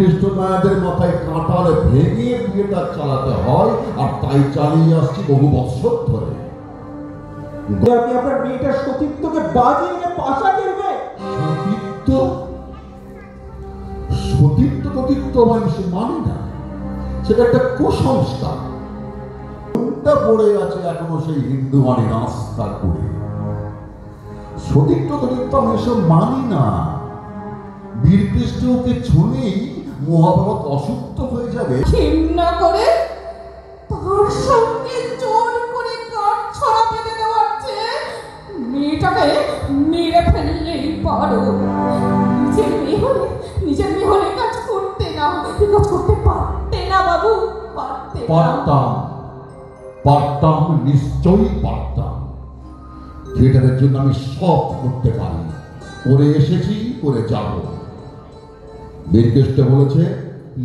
নির্দিষ্ট মায়াদের মাথায় কাঁটাল ভেঙে বিয়েটা চালাতে হয়, আর তাই চালিয়ে আসছি বহু বছর ধরে। আপনি আপনার মেয়েটার সতীত্বকে বাজিয়ে নিয়ে পাশা খেলবে? সতীত্ব সতীত্ব সতীত্ব মানুষ মানে না, সেটা একটা কুসংস্কার। কোনটা পড়ে আছে এখনো সেই হিন্দু মানে আস্থা করে। সতীত্ব সতীত্ব আমি এসব মানি না। বীরকৃষ্ণকে ছুঁলেই মহাভারত অসুস্থ হয়ে যাবে। ঘৃণা করে তার সঙ্গে জোর করে কাঠ ছড়া বেঁধে দেওয়ার চেয়ে মেয়েটাকে মেরে ফেললেই পারো। নিজের মেয়ে হলে কাজ করতে না, কাজ করতে পারতে না বাবু, পারতাম, নিশ্চয়ই পারতাম। থিয়েটারের জন্য আমি সব করতে পারি, করে এসেছি, করে যাব। বীরকৃষ্ণ বলেছে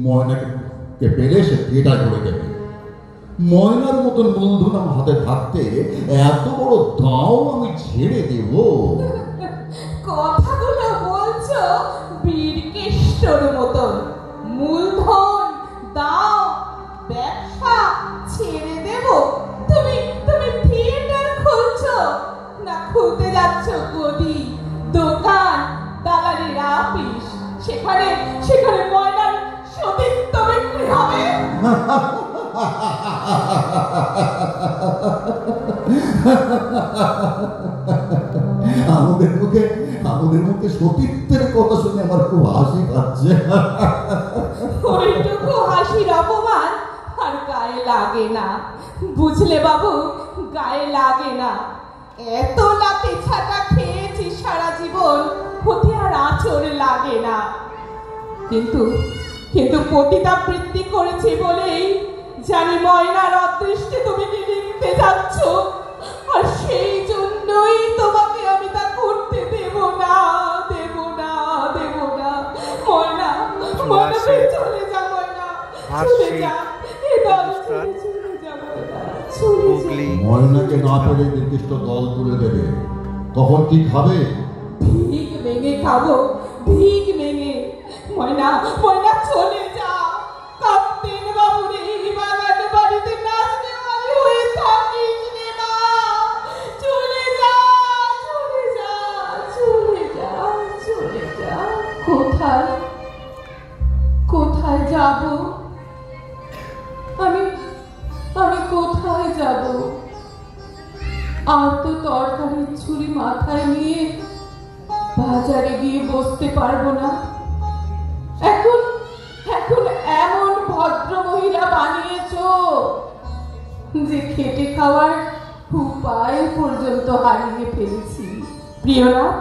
ময়নাকে পেলে সে থিয়েটার করে দেবে। ময়নার মতন মূলধন আমার হাতে থাকতে এত বড় দাও আমি ছেড়ে দেব? কথাগুলো বলছো বীরকৃষ্ণর মতন। মূলধন দাও, ব্যবসা ছেড়ে দেব? তুমি থিয়েটার খুলছো না খুলতে যাচ্ছ গদি, দোকান, দালালির অফিস? সেখানে ময়নার সতীত্ব বিক্রি হবে? আমাদের মুখে সতীত্বের কথা শুনে আমার খুব হাসি পাচ্ছে। ওইটুকু হাসির অপমান আর গায়ে লাগে না, বুঝলে বাবু? গায়ে লাগে না। এত লাঠি ছাটা খেয়েছি সারা জীবন, ওতে আর আঁচড় লাগে না। কিন্তু পতিতাবৃত্তি করেছি বলেই জানি ময়নার অদৃষ্টে তুমি কি লিখতে যাচ্ছ, আর সেই জন্যই তোমাকে আমি তা করতে দেব না। ময়না চলে যা, ময়না চলে যা, ময়নাকে না পেলে নির্দিষ্ট দল তুলে দেবে। তখন কি খাবে? ভিক ভেঙে খাবো, ভিক ভেঙে। ময়না চলে যা। কাপ্তেন বাবুর এই বাগান বাড়িতে নাচতে হয়ে থাকিস রে মা। চলে যা। কোথায় যাব আমি? কোথায় যাব? আর তো তরকারির ছুরি মাথায় নিয়ে বাজারে গিয়ে বসতে পারবো না। এখন এমন ভদ্র মহিলা বানিয়েছো যে খেটে খাওয়ার উপায় পর্যন্ত হারিয়ে ফেলেছি। প্রিয়নাথ